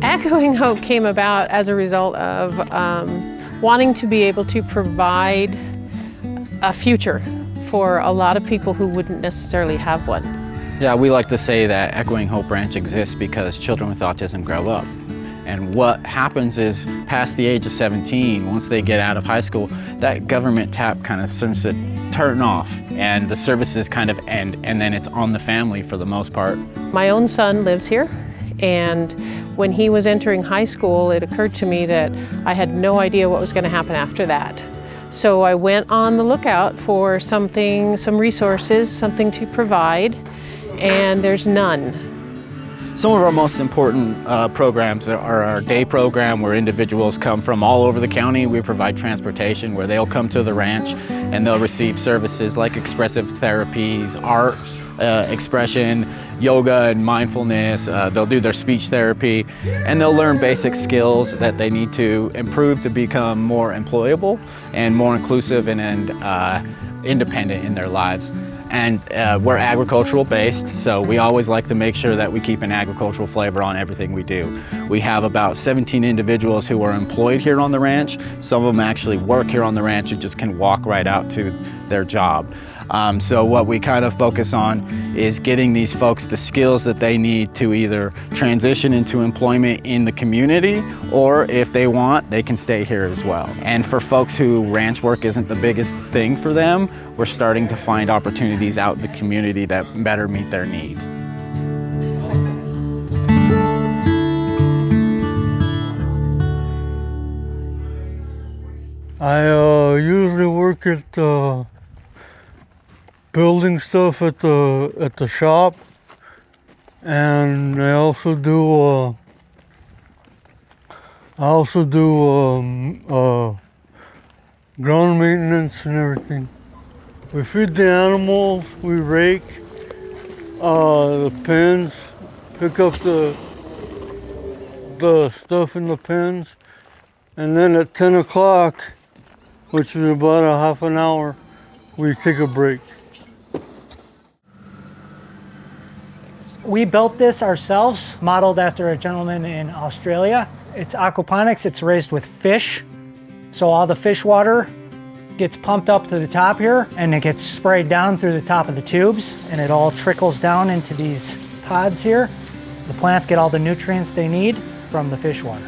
Echoing Hope came about as a result of wanting to be able to provide a future for a lot of people who wouldn't necessarily have one. Yeah, we like to say that Echoing Hope Ranch exists because children with autism grow up. And what happens is, past the age of 17, once they get out of high school, that government tap kind of starts to turn off and the services kind of end, and then it's on the family for the most part. My own son lives here, and when he was entering high school, it occurred to me that I had no idea what was going to happen after that. So I went on the lookout for something, some resources, something to provide, and there's none. Some of our most important programs are our day program, where individuals come from all over the county. We provide transportation where they'll come to the ranch and they'll receive services like expressive therapies, art, expression, yoga and mindfulness. They'll do their speech therapy, and they'll learn basic skills that they need to improve to become more employable and more inclusive and independent in their lives. And we're agricultural based, so we always like to make sure that we keep an agricultural flavor on everything we do. We have about 17 individuals who are employed here on the ranch. Some of them actually work here on the ranch and just can walk right out to their job. So what we kind of focus on is getting these folks the skills that they need to either transition into employment in the community, or if they want, they can stay here as well. And for folks who ranch work isn't the biggest thing for them, we're starting to find opportunities out in the community that better meet their needs. I usually work at building stuff at the shop, and I also do ground maintenance and everything. We feed the animals, we rake the pens, pick up the stuff in the pens, and then at 10 o'clock, which is about a half an hour, we take a break. We built this ourselves, modeled after a gentleman in Australia. It's aquaponics, it's raised with fish. So all the fish water gets pumped up to the top here, and it gets sprayed down through the top of the tubes, and it all trickles down into these pods here. The plants get all the nutrients they need from the fish water.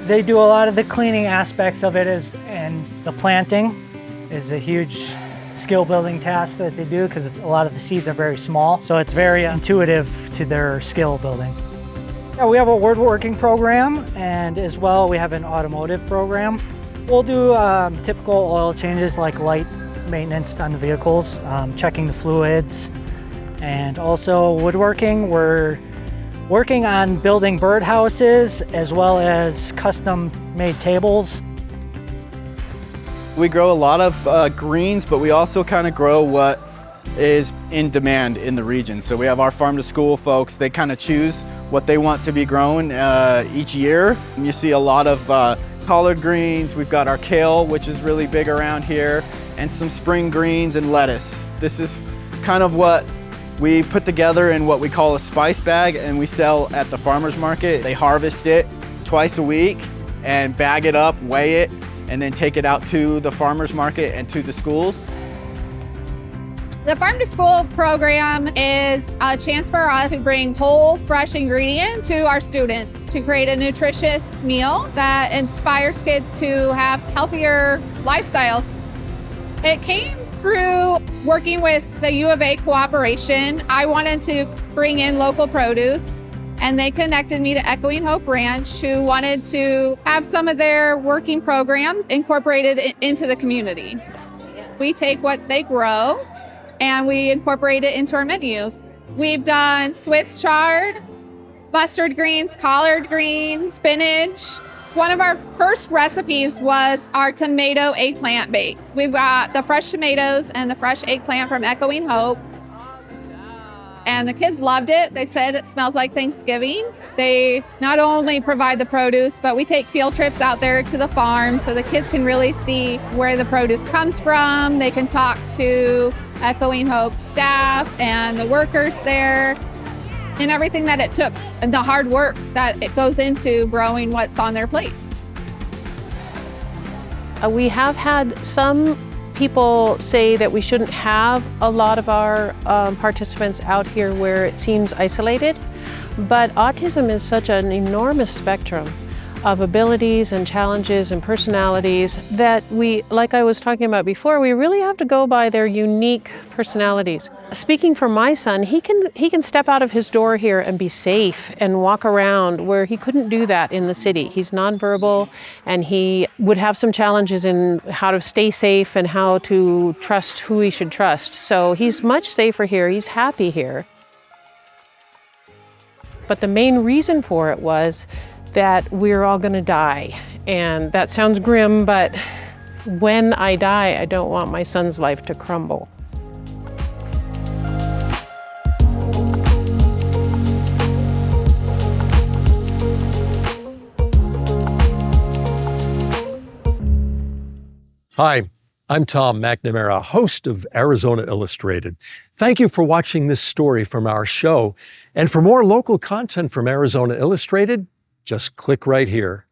They do a lot of the cleaning aspects of it, and the planting is a huge skill building task that they do, because a lot of the seeds are very small, so it's very intuitive to their skill building. Yeah, we have a woodworking program, and as well we have an automotive program. We'll do typical oil changes like light maintenance on the vehicles, checking the fluids, and also woodworking. We're working on building birdhouses as well as custom made tables. We grow a lot of greens, but we also kind of grow what is in demand in the region. So we have our farm to school folks. They kind of choose what they want to be grown each year. And you see a lot of collard greens. We've got our kale, which is really big around here, and some spring greens and lettuce. This is kind of what we put together in what we call a spice bag, and we sell at the farmer's market. They harvest it twice a week and bag it up, weigh it, and then take it out to the farmer's market and to the schools. The Farm to School program is a chance for us to bring whole, fresh ingredients to our students to create a nutritious meal that inspires kids to have healthier lifestyles. It came through working with the U of A cooperation. I wanted to bring in local produce, and they connected me to Echoing Hope Ranch, who wanted to have some of their working programs incorporated into the community. We take what they grow and we incorporate it into our menus. We've done Swiss chard, mustard greens, collard greens, spinach. One of our first recipes was our tomato eggplant bake. We've got the fresh tomatoes and the fresh eggplant from Echoing Hope. And the kids loved it. They said it smells like Thanksgiving. They not only provide the produce, but we take field trips out there to the farm so the kids can really see where the produce comes from. They can talk to Echoing Hope staff and the workers there. and everything that it took and the hard work that it goes into growing what's on their plate. We have had some people say that we shouldn't have a lot of our participants out here where it seems isolated, but autism is such an enormous spectrum of abilities and challenges and personalities that we, like I was talking about before, we really have to go by their unique personalities. Speaking for my son, he can step out of his door here and be safe and walk around where he couldn't do that in the city. He's nonverbal and he would have some challenges in how to stay safe and how to trust who he should trust. So he's much safer here, he's happy here. But the main reason for it was that we're all gonna die. And that sounds grim, but when I die, I don't want my son's life to crumble. Hi, I'm Tom McNamara, host of Arizona Illustrated. Thank you for watching this story from our show. And for more local content from Arizona Illustrated, just click right here.